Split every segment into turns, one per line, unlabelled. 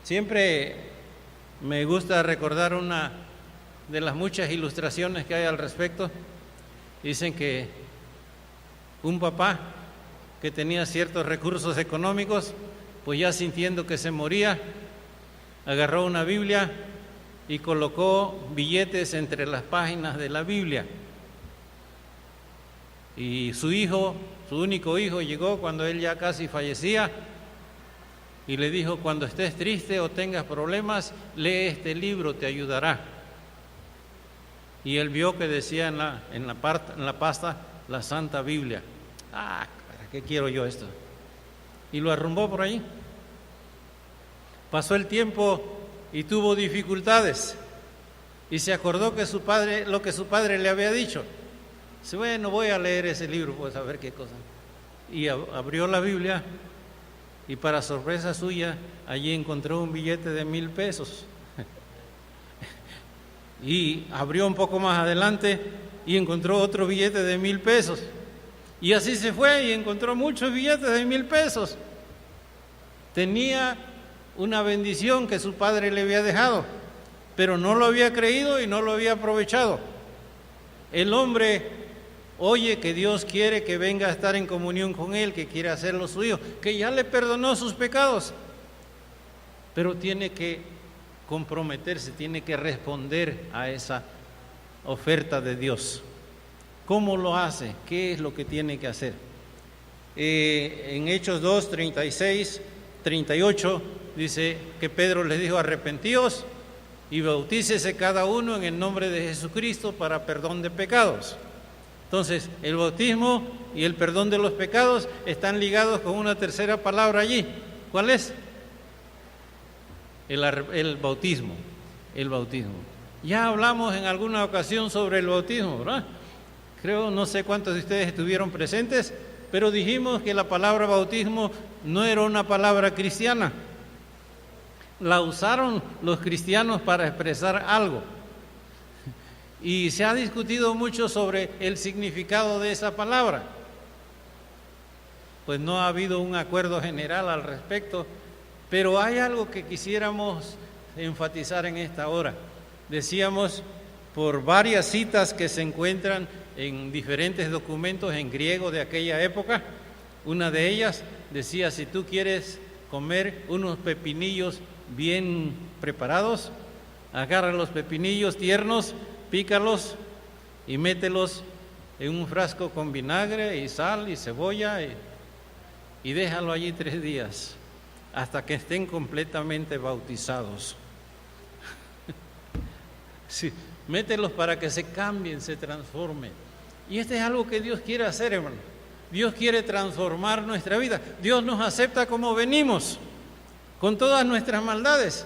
Siempre me gusta recordar una de las muchas ilustraciones que hay al respecto. Dicen que un papá que tenía ciertos recursos económicos, pues ya sintiendo que se moría, agarró una Biblia y colocó billetes entre las páginas de la Biblia. Y su hijo, su único hijo, llegó cuando él ya casi fallecía y le dijo: cuando estés triste o tengas problemas, lee este libro, te ayudará. Y él vio que decía en la pasta, la Santa Biblia. ¿Para qué quiero yo esto? Y lo arrumbó por ahí. Pasó el tiempo y tuvo dificultades. Y se acordó que lo que su padre le había dicho. Dice: bueno, voy a leer ese libro, pues a ver qué cosa. Y abrió la Biblia y, para sorpresa suya, allí encontró un billete de 1,000 pesos. Y abrió un poco más adelante y encontró otro billete de 1,000 pesos. Y así se fue y encontró muchos billetes de 1,000 pesos. Tenía una bendición que su padre le había dejado, pero no lo había creído y no lo había aprovechado. El hombre oye que Dios quiere que venga a estar en comunión con él, que quiere hacerlo suyo, que ya le perdonó sus pecados, pero tiene que comprometerse, tiene que responder a esa oferta de Dios. ¿Cómo lo hace? ¿Qué es lo que tiene que hacer? En Hechos 2, 36, 38 dice que Pedro les dijo: arrepentíos y bautícese cada uno en el nombre de Jesucristo para perdón de pecados. Entonces, el bautismo y el perdón de los pecados están ligados con una tercera palabra allí. ¿Cuál es? El bautismo. El bautismo. Ya hablamos en alguna ocasión sobre el bautismo, ¿verdad? Creo, no sé cuántos de ustedes estuvieron presentes, pero dijimos que la palabra bautismo no era una palabra cristiana. La usaron los cristianos para expresar algo. Y se ha discutido mucho sobre el significado de esa palabra. Pues no ha habido un acuerdo general al respecto, pero hay algo que quisiéramos enfatizar en esta hora. Decíamos, por varias citas que se encuentran en diferentes documentos en griego de aquella época, una de ellas decía: si tú quieres comer unos pepinillos bien preparados, agarra los pepinillos tiernos, pícalos y mételos en un frasco con vinagre y sal y cebolla y déjalo allí 3 días hasta que estén completamente bautizados. Sí, mételos para que se cambien, se transformen. Y este es algo que Dios quiere hacer, hermano. Dios quiere transformar nuestra vida. Dios nos acepta como venimos, con todas nuestras maldades.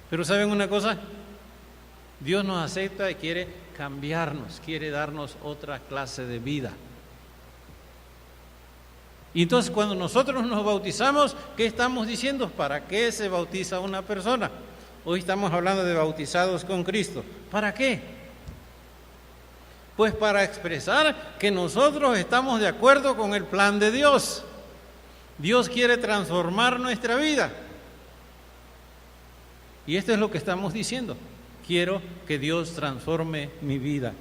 Pero ¿saben una cosa? Dios nos acepta y quiere cambiarnos, quiere darnos otra clase de vida. Y entonces, cuando nosotros nos bautizamos, ¿qué estamos diciendo? ¿Para qué se bautiza una persona? Hoy estamos hablando de bautizados con Cristo. ¿Para qué? Pues para expresar que nosotros estamos de acuerdo con el plan de Dios. Dios quiere transformar nuestra vida. Y esto es lo que estamos diciendo. Quiero que Dios transforme mi vida.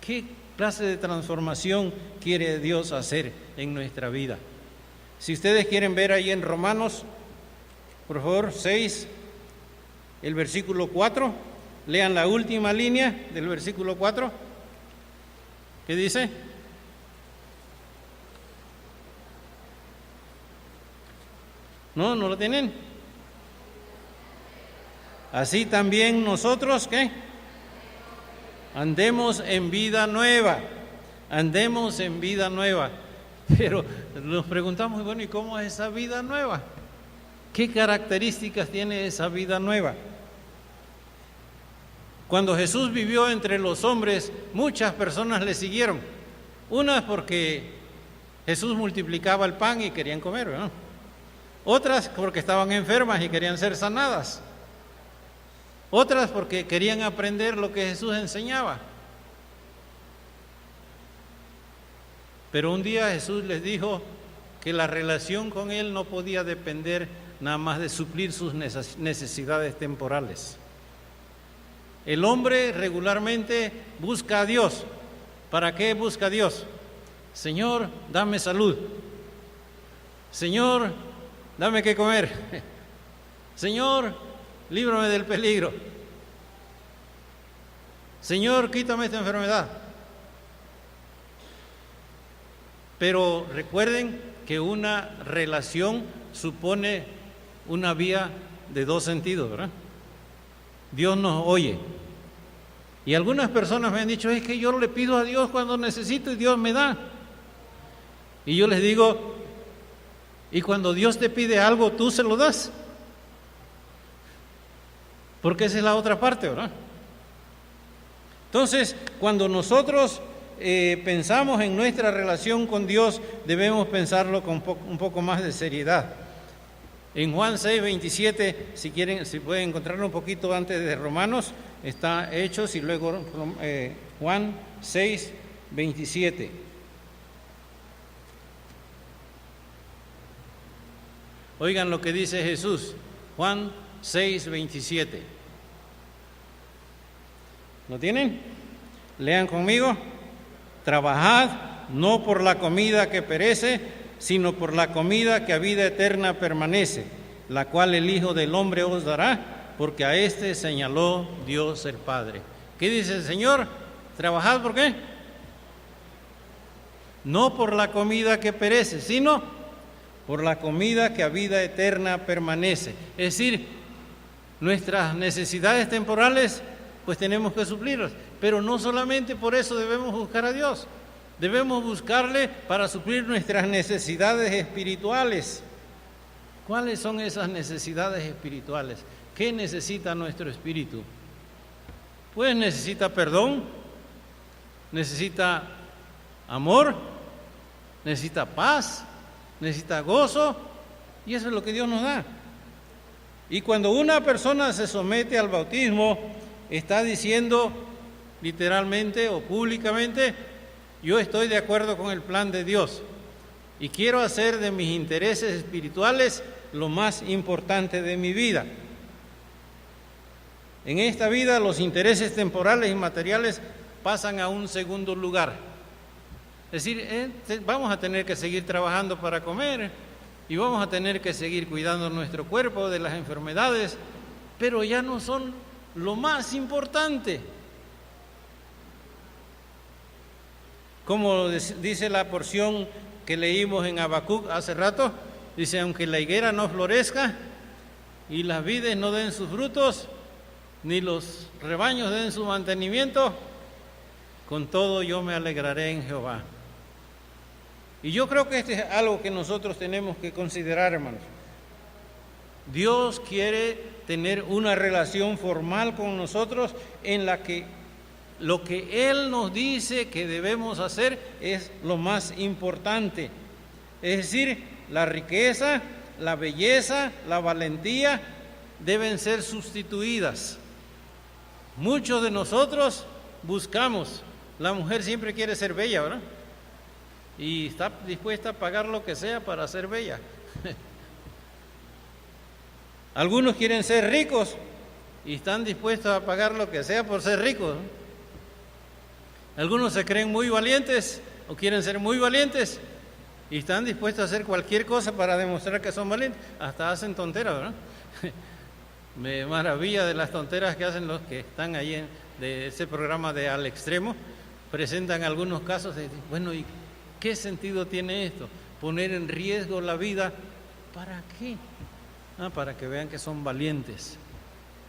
¿Qué clase de transformación quiere Dios hacer en nuestra vida? Si ustedes quieren ver ahí en Romanos, por favor, 6, el versículo 4, lean la última línea del versículo 4. ¿Qué dice? ¿No lo tienen? Así también nosotros, ¿qué? Andemos en vida nueva. Andemos en vida nueva. Pero nos preguntamos, bueno, ¿y cómo es esa vida nueva? ¿Qué características tiene esa vida nueva? Cuando Jesús vivió entre los hombres, muchas personas le siguieron. Unas porque Jesús multiplicaba el pan y querían comer, ¿no? Otras porque estaban enfermas y querían ser sanadas. Otras porque querían aprender lo que Jesús enseñaba. Pero un día Jesús les dijo que la relación con Él no podía depender nada más de suplir sus necesidades temporales. El hombre regularmente busca a Dios. ¿Para qué busca a Dios? Señor, dame salud. Señor, dame qué comer. Señor, líbrame del peligro. Señor, quítame esta enfermedad. Pero recuerden que una relación supone una vía de dos sentidos, ¿verdad? Dios nos oye. Y algunas personas me han dicho, es que yo le pido a Dios cuando necesito y Dios me da. Y yo les digo, ¿y cuando Dios te pide algo, tú se lo das? Porque esa es la otra parte, ¿verdad? Entonces, cuando nosotros pensamos en nuestra relación con Dios, debemos pensarlo con un poco más de seriedad. En Juan 6:27, si quieren, si pueden encontrarlo un poquito antes de Romanos, está Hechos y luego Juan 6:27. Oigan lo que dice Jesús, Juan 6:27. ¿Lo tienen? Lean conmigo. Trabajad no por la comida que perece, sino por la comida que a vida eterna permanece, la cual el Hijo del Hombre os dará, porque a éste señaló Dios el Padre. ¿Qué dice el Señor? ¿Trabajad por qué? No por la comida que perece, sino por la comida que a vida eterna permanece. Es decir, nuestras necesidades temporales, pues tenemos que suplirlas, pero no solamente por eso debemos buscar a Dios. Debemos buscarle para suplir nuestras necesidades espirituales. ¿Cuáles son esas necesidades espirituales? ¿Qué necesita nuestro espíritu? Pues necesita perdón, necesita amor, necesita paz, necesita gozo, y eso es lo que Dios nos da. Y cuando una persona se somete al bautismo, está diciendo literalmente o públicamente, yo estoy de acuerdo con el plan de Dios y quiero hacer de mis intereses espirituales lo más importante de mi vida. En esta vida los intereses temporales y materiales pasan a un segundo lugar. Es decir, vamos a tener que seguir trabajando para comer y vamos a tener que seguir cuidando nuestro cuerpo de las enfermedades, pero ya no son lo más importante. Como dice la porción que leímos en Habacuc hace rato, dice, aunque la higuera no florezca y las vides no den sus frutos, ni los rebaños den su mantenimiento, con todo yo me alegraré en Jehová. Y yo creo que este es algo que nosotros tenemos que considerar, hermanos. Dios quiere tener una relación formal con nosotros en la que lo que Él nos dice que debemos hacer es lo más importante. Es decir, la riqueza, la belleza, la valentía deben ser sustituidas. Muchos de nosotros buscamos, la mujer siempre quiere ser bella, ¿verdad? Y está dispuesta a pagar lo que sea para ser bella. Algunos quieren ser ricos y están dispuestos a pagar lo que sea por ser ricos, ¿no? Algunos se creen muy valientes o quieren ser muy valientes y están dispuestos a hacer cualquier cosa para demostrar que son valientes. Hasta hacen tonteras, ¿verdad? Me maravilla de las tonteras que hacen los que están ahí de ese programa de Al Extremo. Presentan algunos casos de, bueno, ¿y qué sentido tiene esto? Poner en riesgo la vida, ¿para qué? Para que vean que son valientes.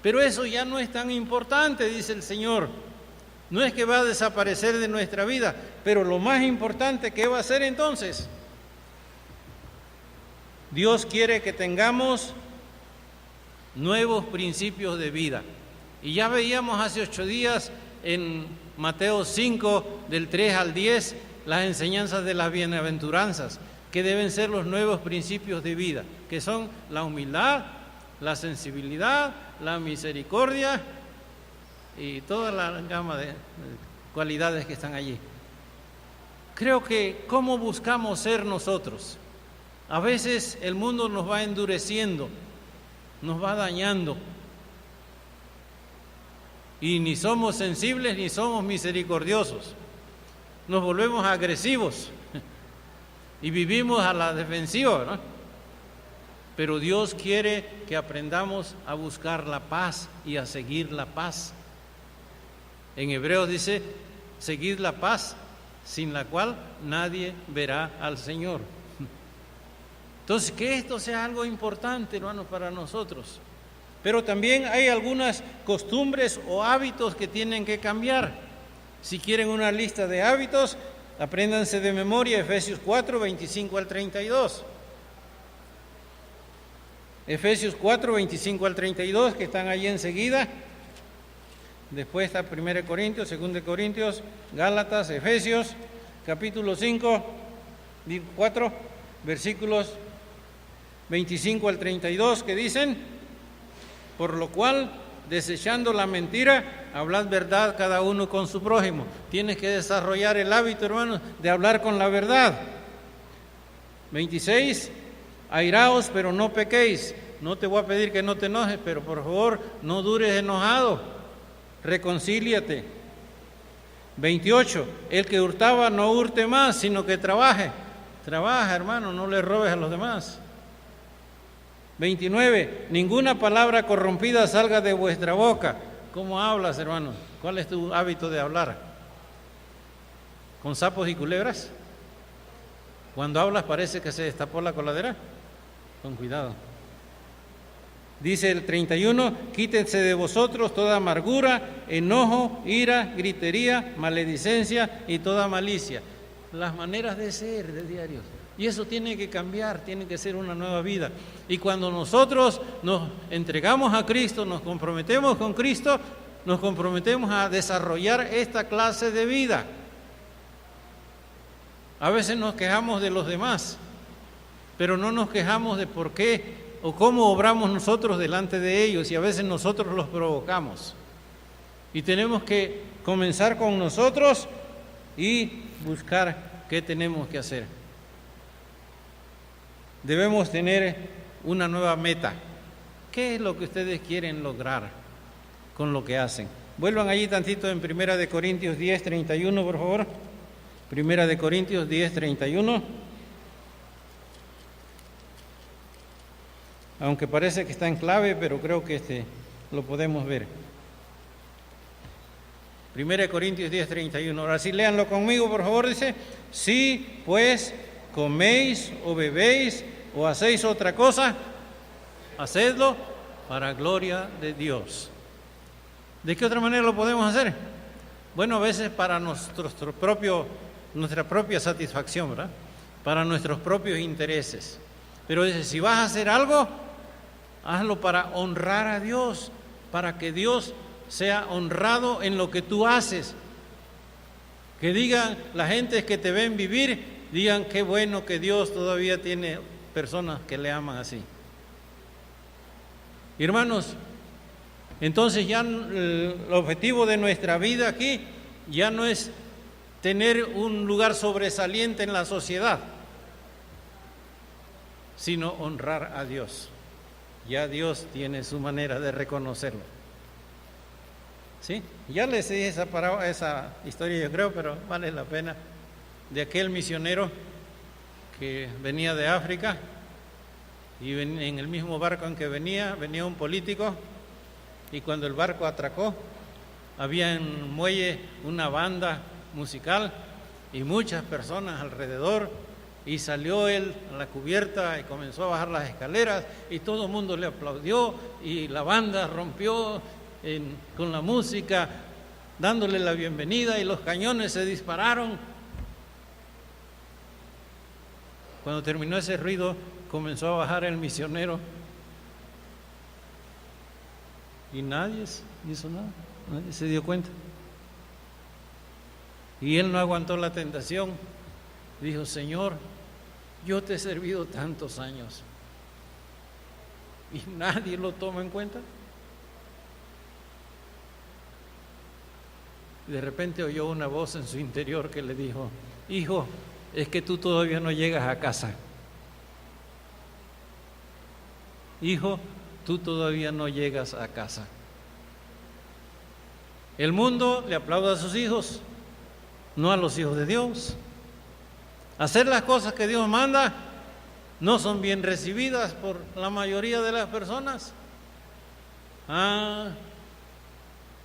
Pero eso ya no es tan importante, dice el Señor. No es que va a desaparecer de nuestra vida, pero lo más importante, ¿qué va a hacer entonces? Dios quiere que tengamos nuevos principios de vida. Y ya veíamos hace 8 días en Mateo 5, del 3 al 10, las enseñanzas de las bienaventuranzas, que deben ser los nuevos principios de vida, que son la humildad, la sensibilidad, la misericordia y toda la gama de cualidades que están allí. Creo que ¿cómo buscamos ser nosotros? A veces el mundo nos va endureciendo, nos va dañando. Y ni somos sensibles ni somos misericordiosos. Nos volvemos agresivos y vivimos a la defensiva, ¿no? Pero Dios quiere que aprendamos a buscar la paz y a seguir la paz. En Hebreos dice, seguid la paz, sin la cual nadie verá al Señor. Entonces, que esto sea algo importante, hermanos, para nosotros. Pero también hay algunas costumbres o hábitos que tienen que cambiar. Si quieren una lista de hábitos, apréndanse de memoria Efesios 4, 25 al 32. Efesios 4, 25 al 32, que están ahí enseguida. Después está 1 Corintios, 2 Corintios, Gálatas, Efesios, capítulo 5, 4, versículos 25 al 32, que dicen: por lo cual, desechando la mentira, hablad verdad cada uno con su prójimo. Tienes que desarrollar el hábito, hermanos, de hablar con la verdad. 26, airaos, pero no pequéis. No te voy a pedir que no te enojes, pero por favor, no dures enojado. Reconcíliate. 28, el que hurtaba no hurte más, sino que trabaje. Trabaja, hermano, no le robes a los demás. 29, ninguna palabra corrompida salga de vuestra boca. ¿Cómo hablas, hermano? ¿Cuál es tu hábito de hablar? ¿Con sapos y culebras? Cuando hablas parece que se destapó la coladera. Con cuidado. Dice el 31, quítense de vosotros toda amargura, enojo, ira, gritería, maledicencia y toda malicia. Las maneras de ser de diarios. Y eso tiene que cambiar, tiene que ser una nueva vida. Y cuando nosotros nos entregamos a Cristo, nos comprometemos con Cristo, nos comprometemos a desarrollar esta clase de vida. A veces nos quejamos de los demás, pero no nos quejamos de por qué o cómo obramos nosotros delante de ellos, y a veces nosotros los provocamos. Y tenemos que comenzar con nosotros y buscar qué tenemos que hacer. Debemos tener una nueva meta. ¿Qué es lo que ustedes quieren lograr con lo que hacen? Vuelvan allí tantito en 1 Corintios 10, 31, por favor. 1 Corintios 10, 31. Aunque parece que está en clave, pero creo que lo podemos ver. 1 Corintios 10, 31. Ahora sí, léanlo conmigo, por favor. Dice, si pues coméis o bebéis o hacéis otra cosa, hacedlo para gloria de Dios. ¿De qué otra manera lo podemos hacer? Bueno, a veces para nuestra propia satisfacción, ¿verdad? Para nuestros propios intereses. Pero dice, si vas a hacer algo, hazlo para honrar a Dios, para que Dios sea honrado en lo que tú haces. Que digan la gente que te ven vivir, digan qué bueno que Dios todavía tiene personas que le aman así. Hermanos, entonces ya el objetivo de nuestra vida aquí ya no es tener un lugar sobresaliente en la sociedad, sino honrar a Dios. Ya Dios tiene su manera de reconocerlo. ¿Sí? Ya les dije esa historia, yo creo, pero vale la pena, de aquel misionero que venía de África y en el mismo barco en que venía un político, y cuando el barco atracó, había en el muelle una banda musical y muchas personas alrededor, y salió él a la cubierta y comenzó a bajar las escaleras y todo el mundo le aplaudió y la banda rompió con la música dándole la bienvenida y los cañones se dispararon. Cuando terminó ese ruido, comenzó a bajar el misionero y nadie hizo nada, nadie se dio cuenta. Y él no aguantó la tentación, dijo, Señor, yo te he servido tantos años y nadie lo toma en cuenta. De repente oyó una voz en su interior que le dijo, hijo, es que tú todavía no llegas a casa. hijo, tú todavía no llegas a casa. El mundo le aplaude a sus hijos, no a los hijos de Dios. Hacer las cosas que Dios manda no son bien recibidas por la mayoría de las personas.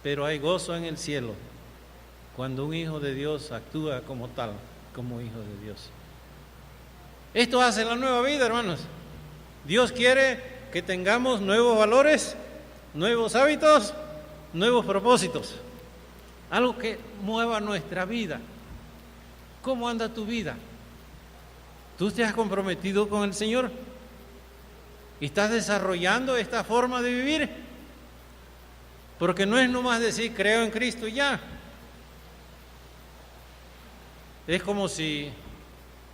Pero hay gozo en el cielo cuando un hijo de Dios actúa como tal, como hijo de Dios. Esto hace la nueva vida, hermanos. Dios quiere que tengamos nuevos valores, nuevos hábitos, nuevos propósitos. Algo que mueva nuestra vida. ¿Cómo anda tu vida? ¿Tú te has comprometido con el Señor? ¿Y estás desarrollando esta forma de vivir? Porque no es nomás decir creo en Cristo y ya. Es como si,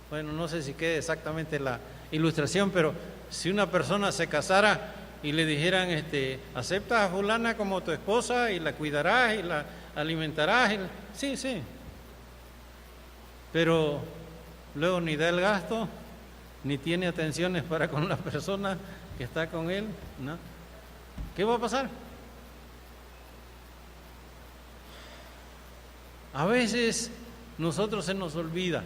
bueno, no sé si quede exactamente la ilustración, pero si una persona se casara y le dijeran, aceptas a fulana como tu esposa y la cuidarás y la alimentarás. Sí. Pero luego ni da el gasto, ni tiene atenciones para con la persona que está con él, ¿no? ¿Qué va a pasar? A veces nosotros se nos olvida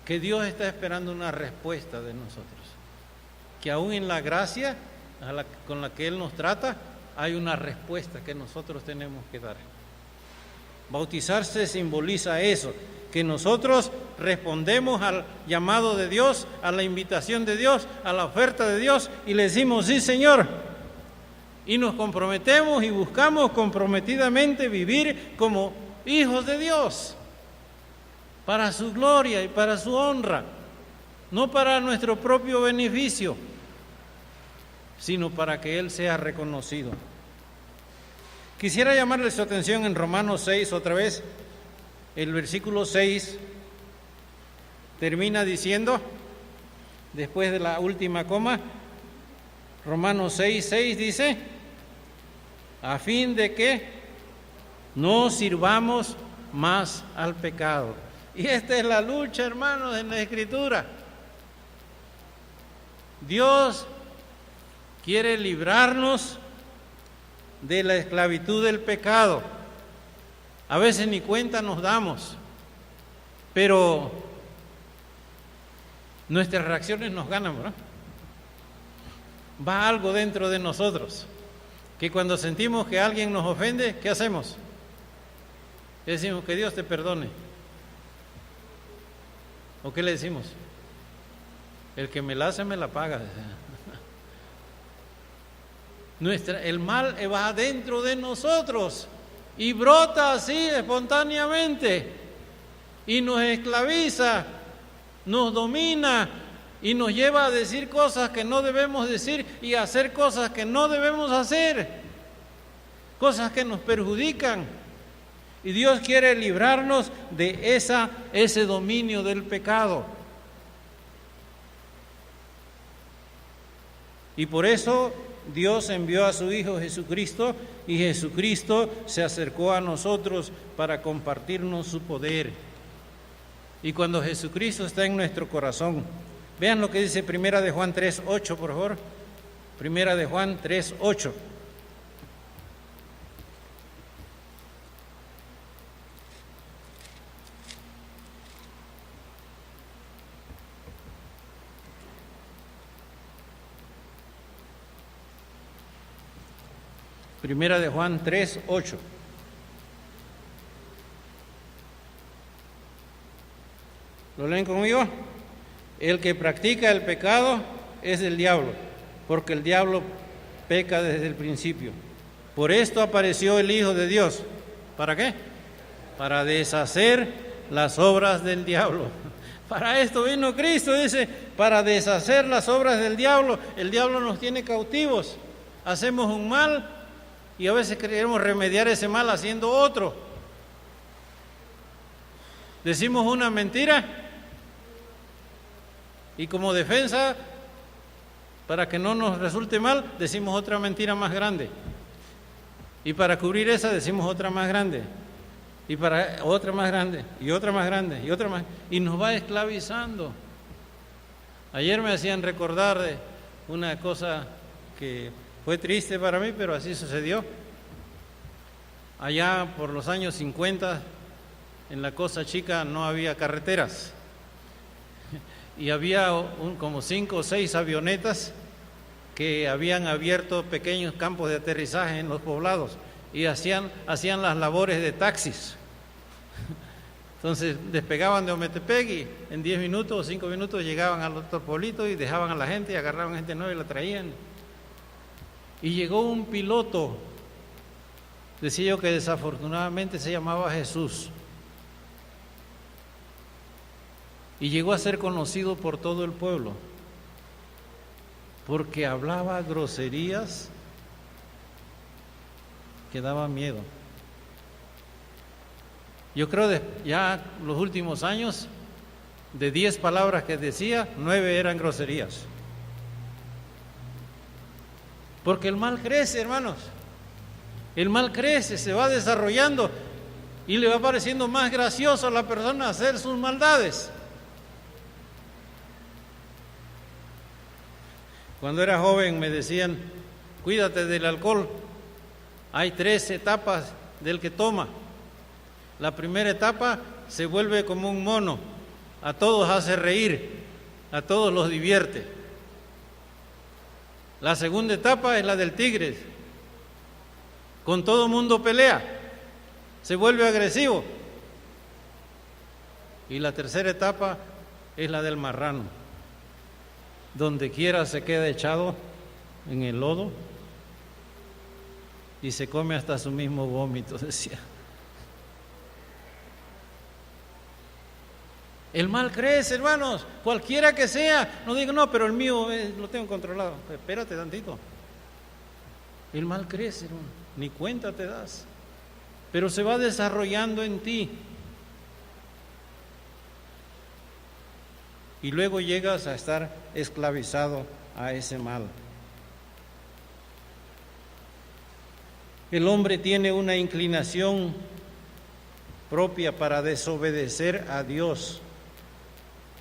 que Dios está esperando una respuesta de nosotros, que aún en la gracia con la que Él nos trata, hay una respuesta que nosotros tenemos que dar. Bautizarse simboliza eso, que nosotros respondemos al llamado de Dios, a la invitación de Dios, a la oferta de Dios, y le decimos, sí, Señor, y nos comprometemos y buscamos comprometidamente vivir como hijos de Dios, para su gloria y para su honra, no para nuestro propio beneficio, sino para que Él sea reconocido. Quisiera llamarle su atención en Romanos 6 otra vez. El versículo 6 termina diciendo, después de la última coma, Romanos 6 dice, a fin de que no sirvamos más al pecado. Y esta es la lucha, hermanos, en la Escritura. Dios quiere librarnos de la esclavitud del pecado. A veces ni cuenta nos damos, pero nuestras reacciones nos ganan, ¿verdad? Va algo dentro de nosotros, que cuando sentimos que alguien nos ofende, ¿qué hacemos? Le decimos, que Dios te perdone. ¿O qué le decimos? El que me la hace, me la paga. El mal va dentro de nosotros y brota así espontáneamente y nos esclaviza, nos domina y nos lleva a decir cosas que no debemos decir y a hacer cosas que no debemos hacer, cosas que nos perjudican. Y Dios quiere librarnos de ese dominio del pecado. Y por eso Dios envió a su Hijo Jesucristo, y Jesucristo se acercó a nosotros para compartirnos su poder. Y cuando Jesucristo está en nuestro corazón, vean lo que dice 1 de Juan 3:8, por favor. 1 de Juan 3:8. Primera de Juan 3:8. ¿Lo leen conmigo? El que practica el pecado es del diablo, porque el diablo peca desde el principio. Por esto apareció el Hijo de Dios. ¿Para qué? Para deshacer las obras del diablo. Para esto vino Cristo, dice, para deshacer las obras del diablo. El diablo nos tiene cautivos. Hacemos un mal y a veces queremos remediar ese mal haciendo otro. Decimos una mentira y como defensa, para que no nos resulte mal, decimos otra mentira más grande. Y para cubrir esa decimos otra más grande. Y para otra más grande, y otra más grande, y otra más. Y nos va esclavizando. Ayer me hacían recordar de una cosa que fue triste para mí, pero así sucedió. Allá por los años 50, en la Costa Chica no había carreteras y había como 5 o 6 avionetas que habían abierto pequeños campos de aterrizaje en los poblados y hacían las labores de taxis. Entonces despegaban de Ometepec y en 10 minutos o 5 minutos llegaban al otro pueblito y dejaban a la gente y agarraban gente nueva y la traían. Y llegó un piloto, decía yo que desafortunadamente se llamaba Jesús, y llegó a ser conocido por todo el pueblo, porque hablaba groserías que daban miedo. Yo creo ya los últimos años, de 10 palabras que decía, 9 eran groserías. Porque el mal crece, hermanos. El mal crece, se va desarrollando y le va pareciendo más gracioso a la persona hacer sus maldades. Cuando era joven me decían, cuídate del alcohol. Hay 3 etapas del que toma. La primera etapa se vuelve como un mono, a todos hace reír, a todos los divierte. La segunda etapa es la del tigre, con todo mundo pelea, se vuelve agresivo. Y la tercera etapa es la del marrano, donde quiera se queda echado en el lodo y se come hasta su mismo vómito, decía. El mal crece, hermanos, cualquiera que sea. No digo, no, pero el mío lo tengo controlado. Espérate tantito. El mal crece, hermano, ni cuenta te das. Pero se va desarrollando en ti. Y luego llegas a estar esclavizado a ese mal. El hombre tiene una inclinación propia para desobedecer a Dios.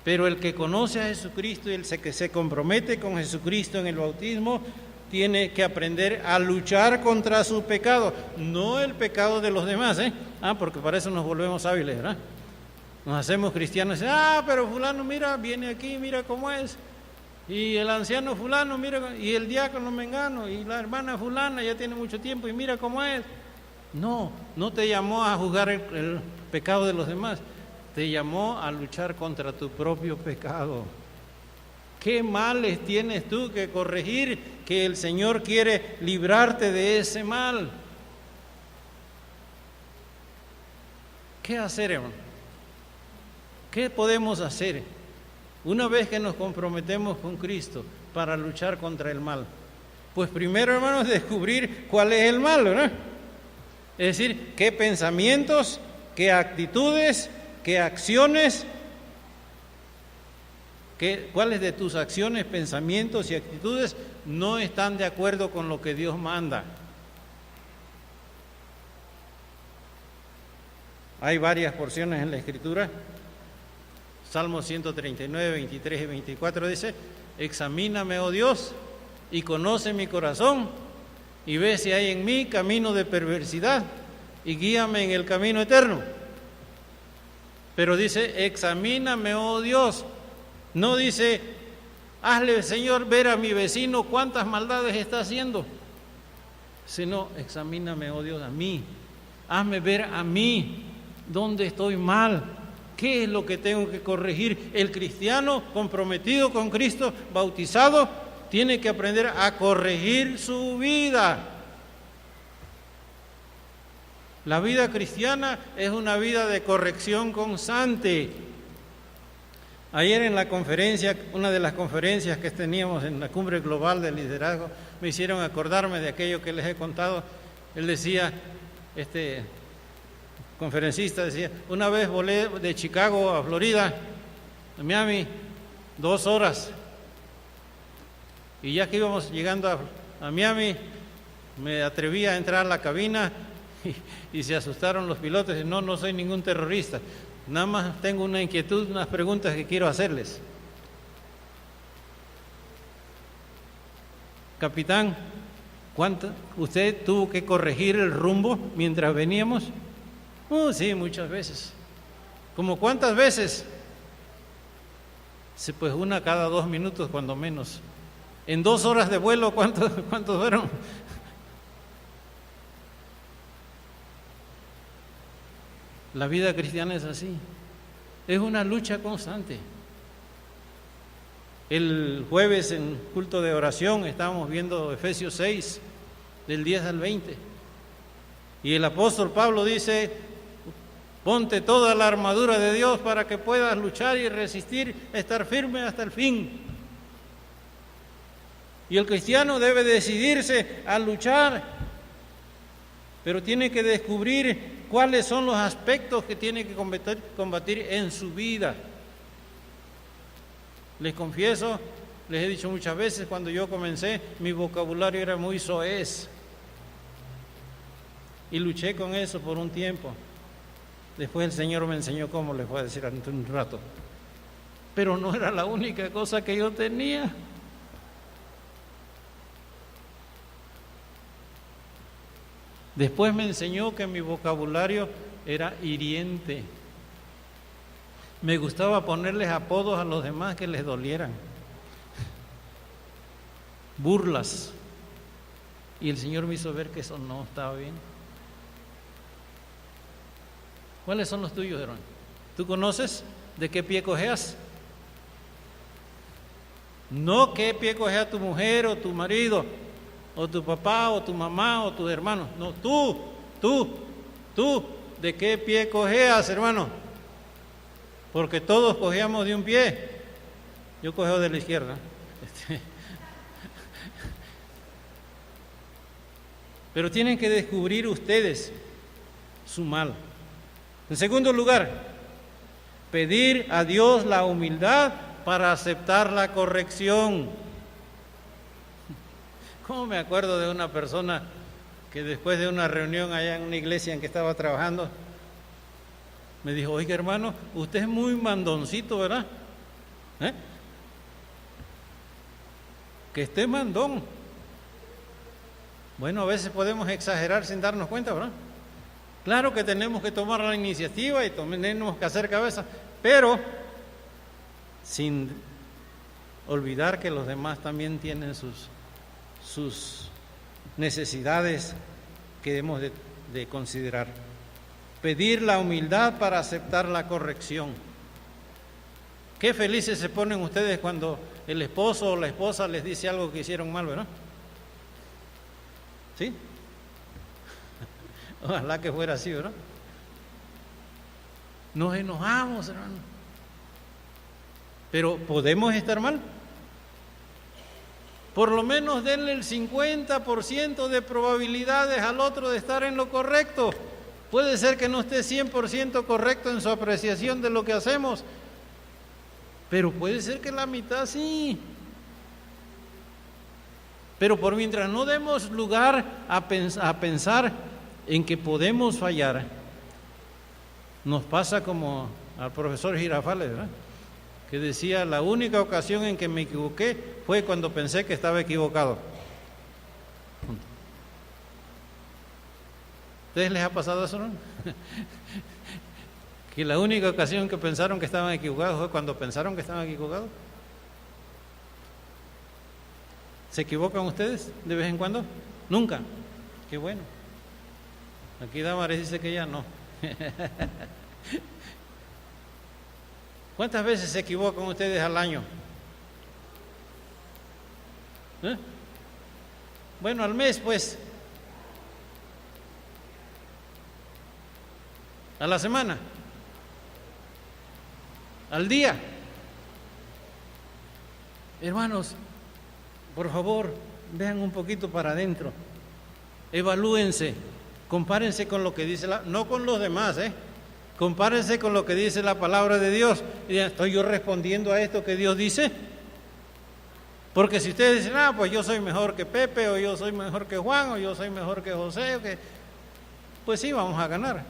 Pero el que conoce a Jesucristo y el que se compromete con Jesucristo en el bautismo, tiene que aprender a luchar contra su pecado, no el pecado de los demás, porque para eso nos volvemos hábiles, ¿verdad? Nos hacemos cristianos, pero fulano, mira, viene aquí, mira cómo es, y el anciano fulano, mira, y el diácono mengano, y la hermana fulana ya tiene mucho tiempo, y mira cómo es. No te llamó a juzgar el pecado de los demás, te llamó a luchar contra tu propio pecado. ¿Qué males tienes tú que corregir que el Señor quiere librarte de ese mal? ¿Qué hacer, hermano? ¿Qué podemos hacer una vez que nos comprometemos con Cristo para luchar contra el mal? Pues primero, hermanos, descubrir cuál es el mal, ¿verdad? Es decir, qué pensamientos, qué actitudes, qué acciones, cuáles de tus acciones, pensamientos y actitudes no están de acuerdo con lo que Dios manda. Hay varias porciones en la Escritura. Salmo 139, 23 y 24 dice: examíname, oh Dios, y conoce mi corazón, y ve si hay en mí camino de perversidad, y guíame en el camino eterno. Pero dice, examíname, oh Dios. No dice, hazle, Señor, ver a mi vecino cuántas maldades está haciendo, sino, examíname, oh Dios, a mí. Hazme ver a mí dónde estoy mal, qué es lo que tengo que corregir. El cristiano comprometido con Cristo, bautizado, tiene que aprender a corregir su vida. La vida cristiana es una vida de corrección constante. Ayer en la conferencia, una de las conferencias que teníamos en la Cumbre Global de Liderazgo, me hicieron acordarme de aquello que les he contado. Él decía, conferencista decía, una vez volé de Chicago a Florida, a Miami, 2 horas. Y ya que íbamos llegando a Miami, me atreví a entrar a la cabina y se asustaron los pilotos. Y no soy ningún terrorista, nada más tengo una inquietud, unas preguntas que quiero hacerles. capitán, ¿cuánto usted tuvo que corregir el rumbo mientras veníamos? Sí, muchas veces. ¿Cómo cuántas veces? Sí, pues una cada 2 minutos, cuando menos. En 2 horas de vuelo, ¿cuántos fueron? La vida cristiana es así. Es una lucha constante. El jueves en culto de oración estábamos viendo Efesios 6, del 10 al 20. Y el apóstol Pablo dice: ponte toda la armadura de Dios para que puedas luchar y resistir, estar firme hasta el fin. Y el cristiano debe decidirse a luchar, pero tiene que descubrir cuáles son los aspectos que tiene que combatir en su vida. Les confieso, les he dicho muchas veces, cuando yo comencé, mi vocabulario era muy soez. Y luché con eso por un tiempo. Después el Señor me enseñó cómo, les voy a decir ante un rato. Pero no era la única cosa que yo tenía. Después me enseñó que mi vocabulario era hiriente. Me gustaba ponerles apodos a los demás que les dolieran. Burlas. Y el Señor me hizo ver que eso no estaba bien. ¿Cuáles son los tuyos, hermano? ¿Tú conoces de qué pie cojeas? No qué pie cojea tu mujer o tu marido, o tu papá o tu mamá o tus hermanos. No, tú, ¿de qué pie cojeas, hermano? Porque todos cojeamos de un pie. Yo cojeo de la izquierda. Pero tienen que descubrir ustedes su mal. En segundo lugar, pedir a Dios la humildad para aceptar la corrección. ¿Cómo me acuerdo de una persona que después de una reunión allá en una iglesia en que estaba trabajando, me dijo: oiga, hermano, usted es muy mandoncito, ¿verdad? Que esté mandón. Bueno, a veces podemos exagerar sin darnos cuenta, ¿verdad? Claro que tenemos que tomar la iniciativa y tenemos que hacer cabeza, pero sin olvidar que los demás también tienen sus necesidades que debemos de considerar. Pedir la humildad para aceptar la corrección. Qué felices se ponen ustedes cuando el esposo o la esposa les dice algo que hicieron mal, ¿verdad? ¿Sí? Ojalá que fuera así, ¿verdad? Nos enojamos, hermano. Pero ¿podemos estar mal? Por lo menos denle el 50% de probabilidades al otro de estar en lo correcto. Puede ser que no esté 100% correcto en su apreciación de lo que hacemos, pero puede ser que la mitad sí. Pero por mientras no demos lugar a pensar en que podemos fallar, nos pasa como al profesor Girafales, ¿verdad? Que decía: la única ocasión en que me equivoqué fue cuando pensé que estaba equivocado. ¿Ustedes les ha pasado eso, no? Que la única ocasión que pensaron que estaban equivocados fue cuando pensaron que estaban equivocados. ¿Se equivocan ustedes de vez en cuando? Nunca. Qué bueno. Aquí Damares dice que ya no. ¿Cuántas veces se equivocan ustedes al año? Bueno, al mes, pues. A la semana. Al día. Hermanos, por favor, vean un poquito para adentro. Evalúense. Compárense con lo que dice no con los demás, compárense con lo que dice la palabra de Dios. Y digan: ¿estoy yo respondiendo a esto que Dios dice? Porque si ustedes dicen: pues yo soy mejor que Pepe, o yo soy mejor que Juan, o yo soy mejor que José, pues sí, vamos a ganar.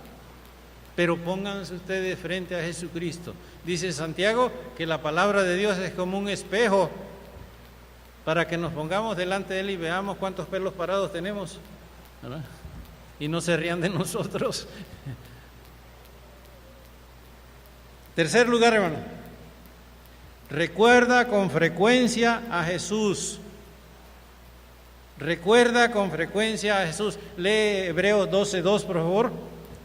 Pero pónganse ustedes frente a Jesucristo. Dice Santiago que la palabra de Dios es como un espejo. para que nos pongamos delante de Él y veamos cuántos pelos parados tenemos, ¿verdad? Y no se rían de nosotros. Tercer lugar, hermano, recuerda con frecuencia a Jesús. Recuerda con frecuencia a Jesús. Lee Hebreos 12:2, por favor.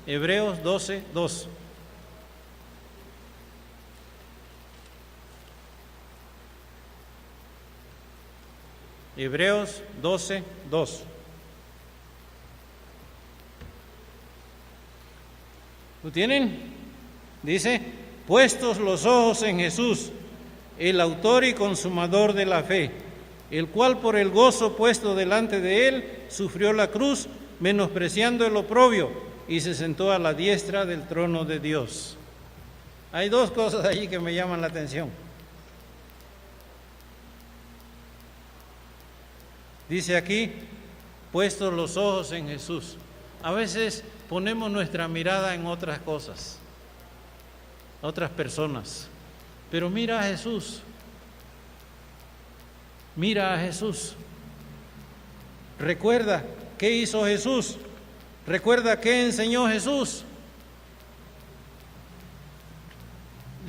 Hebreos 12:2. Hebreos 12:2. ¿Lo tienen? Dice, puestos los ojos en Jesús, el autor y consumador de la fe, el cual por el gozo puesto delante de él sufrió la cruz, menospreciando el oprobio, y se sentó a la diestra del trono de Dios. Hay dos cosas allí que me llaman la atención. Dice aquí, puestos los ojos en Jesús. A veces ponemos nuestra mirada en otras cosas, otras personas, pero mira a Jesús. Mira a Jesús. Recuerda qué hizo Jesús. Recuerda qué enseñó Jesús.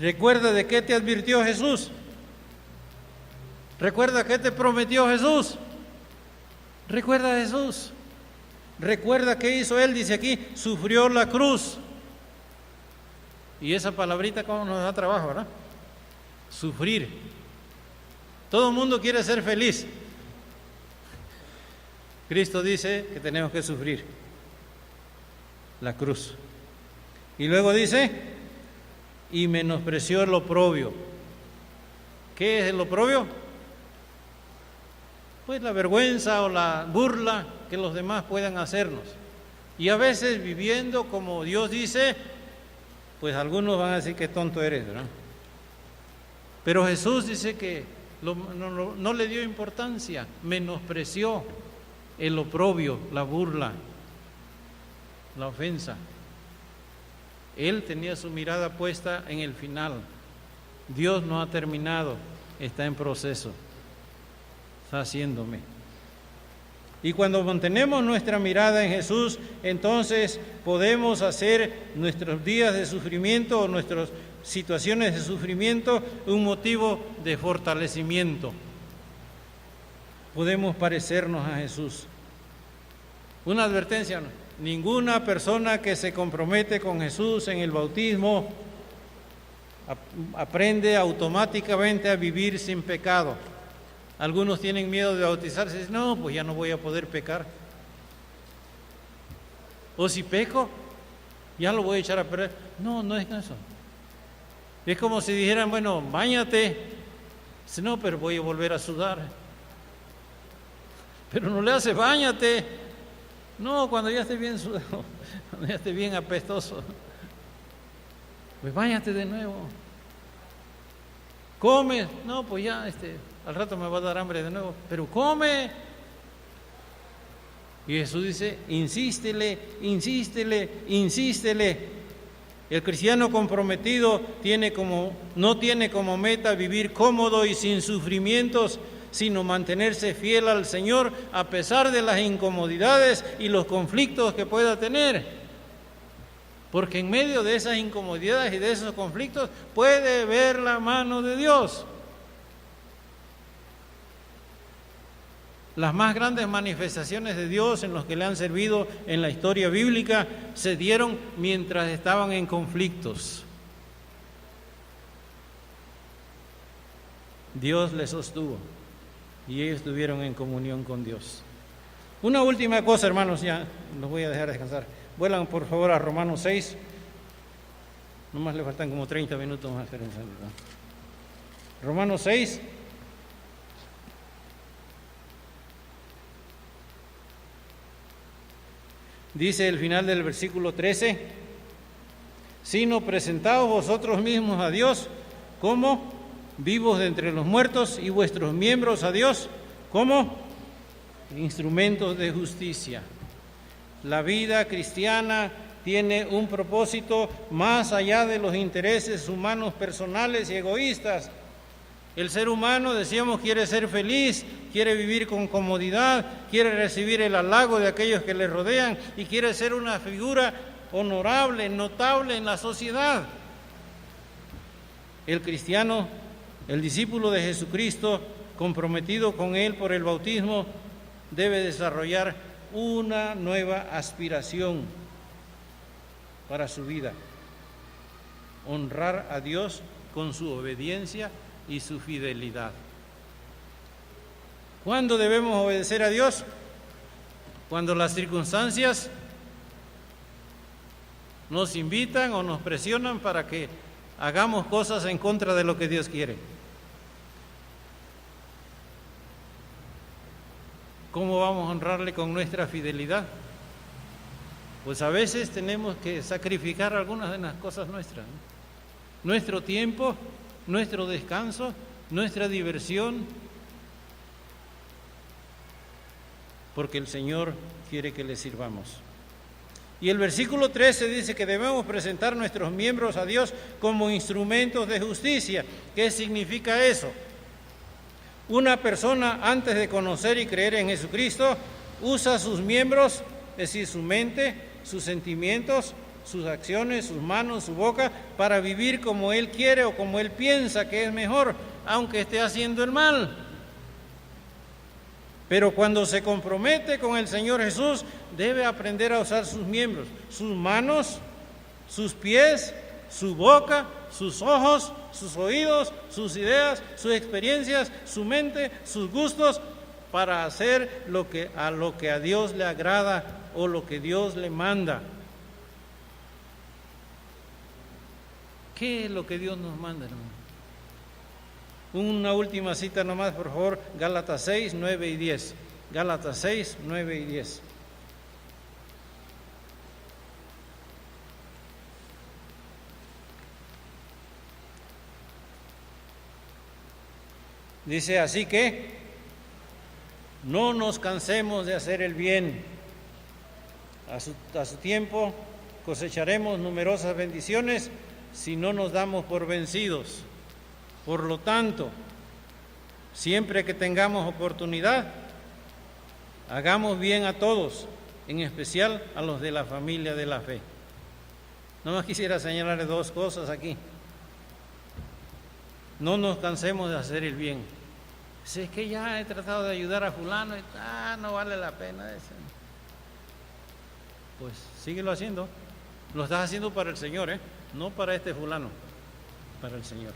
Recuerda de qué te advirtió Jesús. Recuerda qué te prometió Jesús. Recuerda a Jesús. Recuerda qué hizo Él, dice aquí, sufrió la cruz. Y esa palabrita cómo nos da trabajo, ¿verdad? Sufrir. Todo el mundo quiere ser feliz. Cristo dice que tenemos que sufrir la cruz. Y luego dice, y menospreció el oprobio. ¿Qué es el oprobio? Pues la vergüenza o la burla que los demás puedan hacernos. Y a veces viviendo como Dios dice, pues algunos van a decir que tonto eres, ¿verdad? Pero Jesús dice que no le dio importancia, menospreció el oprobio, la burla, la ofensa. Él tenía su mirada puesta en el final. Dios no ha terminado, está en proceso, está haciéndome. Y cuando mantenemos nuestra mirada en Jesús, entonces podemos hacer nuestros días de sufrimiento o nuestras situaciones de sufrimiento un motivo de fortalecimiento. Podemos parecernos a Jesús. Una advertencia, ¿no? Ninguna persona que se compromete con Jesús en el bautismo aprende automáticamente a vivir sin pecado. Algunos tienen miedo de bautizarse y dicen, no, pues ya no voy a poder pecar. O si peco, ya lo voy a echar a perder. No, no es eso. Es como si dijeran, bueno, báñate. Dice, no, pero voy a volver a sudar. Pero no le hace, báñate. No, cuando ya esté bien sudado, cuando ya esté bien apestoso, pues báñate de nuevo. Come, no, pues ya, al rato me va a dar hambre de nuevo, pero come. Y Jesús dice, insístele, insístele, insístele. El cristiano comprometido no tiene como meta vivir cómodo y sin sufrimientos, sino mantenerse fiel al Señor a pesar de las incomodidades y los conflictos que pueda tener. Porque en medio de esas incomodidades y de esos conflictos puede ver la mano de Dios. Las más grandes manifestaciones de Dios en los que le han servido en la historia bíblica se dieron mientras estaban en conflictos. Dios les sostuvo y ellos estuvieron en comunión con Dios. Una última cosa, hermanos, ya los voy a dejar descansar. Vuelan por favor a Romanos 6. Nomás le faltan como 30 minutos más. Romanos 6. Dice el final del versículo 13, sino presentaos vosotros mismos a Dios como vivos de entre los muertos y vuestros miembros a Dios como instrumentos de justicia. La vida cristiana tiene un propósito más allá de los intereses humanos personales y egoístas. El ser humano, decíamos, quiere ser feliz, quiere vivir con comodidad, quiere recibir el halago de aquellos que le rodean y quiere ser una figura honorable, notable en la sociedad. El cristiano, el discípulo de Jesucristo, comprometido con Él por el bautismo, debe desarrollar una nueva aspiración para su vida: honrar a Dios con su obediencia y su fidelidad. ¿Cuándo debemos obedecer a Dios? Cuando las circunstancias nos invitan o nos presionan para que hagamos cosas en contra de lo que Dios quiere. ¿Cómo vamos a honrarle con nuestra fidelidad? Pues a veces tenemos que sacrificar algunas de las cosas nuestras, ¿no? Nuestro tiempo, nuestro descanso, nuestra diversión, porque el Señor quiere que le sirvamos. Y el versículo 13 dice que debemos presentar nuestros miembros a Dios como instrumentos de justicia. ¿Qué significa eso? Una persona, antes de conocer y creer en Jesucristo, usa sus miembros, es decir, su mente, sus sentimientos, sus acciones, sus manos, su boca, para vivir como él quiere o como él piensa que es mejor, aunque esté haciendo el mal. Pero cuando se compromete con el Señor Jesús, debe aprender a usar sus miembros, sus manos, sus pies, su boca, sus ojos, sus oídos, sus ideas, sus experiencias, su mente, sus gustos, para hacer lo que a Dios le agrada o lo que Dios le manda. ¿Qué es lo que Dios nos manda, hermano? Una última cita nomás, por favor, Gálatas 6, 9 y 10. Gálatas 6, 9 y 10. Dice: así que no nos cansemos de hacer el bien. A su tiempo cosecharemos numerosas bendiciones si no nos damos por vencidos. Por lo tanto, siempre que tengamos oportunidad, hagamos bien a todos, en especial a los de la familia de la fe. Nomás quisiera señalarles dos cosas aquí. No nos cansemos de hacer el bien. Si es que ya he tratado de ayudar a fulano y no vale la pena eso. Pues síguelo haciendo. Lo estás haciendo para el Señor, no para este fulano, para el Señor.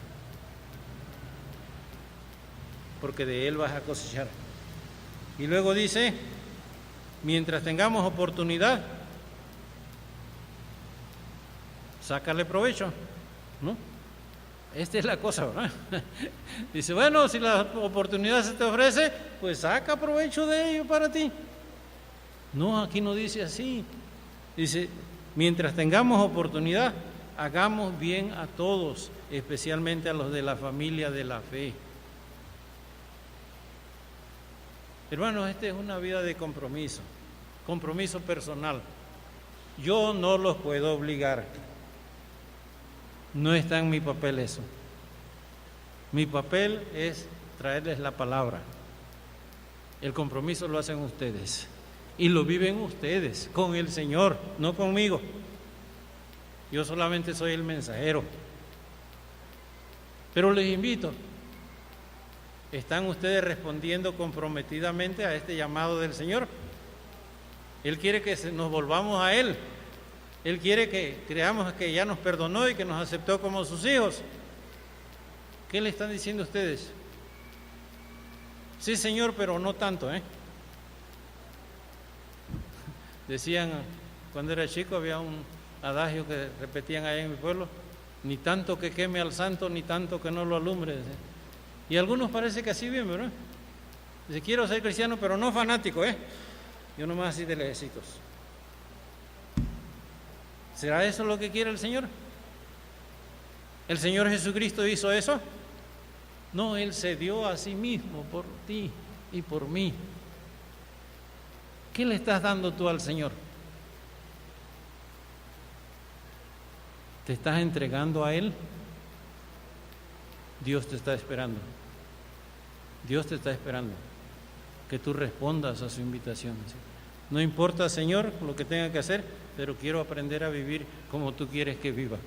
Porque de Él vas a cosechar. Y luego dice: mientras tengamos oportunidad, sácale provecho, ¿no? Esta es la cosa, ¿verdad? Dice: bueno, si la oportunidad se te ofrece, pues saca provecho de ello para ti. No, aquí no dice así. Dice: mientras tengamos oportunidad, hagamos bien a todos, especialmente a los de la familia de la fe. Hermanos, esta es una vida de compromiso personal. Yo no los puedo obligar. No está en mi papel eso. Mi papel es traerles la palabra. El compromiso lo hacen ustedes y lo viven ustedes con el Señor, no conmigo. Yo solamente soy el mensajero. Pero les invito: ¿están ustedes respondiendo comprometidamente a este llamado del Señor? Él quiere que nos volvamos a Él. Él quiere que creamos que ya nos perdonó y que nos aceptó como sus hijos. ¿Qué le están diciendo ustedes? Sí, Señor, pero no tanto, Decían, cuando era chico, había un adagio que repetían allá en mi pueblo: ni tanto que queme al santo, ni tanto que no lo alumbre. Y a algunos parece que así bien, ¿verdad? Dice: quiero ser cristiano, pero no fanático, Yo nomás así de lejecitos. ¿Será eso lo que quiere el Señor? ¿El Señor Jesucristo hizo eso? No, Él se dio a sí mismo por ti y por mí. ¿Qué le estás dando tú al Señor? ¿Te estás entregando a Él? Dios te está esperando. Dios te está esperando, que tú respondas a su invitación. ¿Sí? No importa, Señor, lo que tenga que hacer, pero quiero aprender a vivir como tú quieres que viva.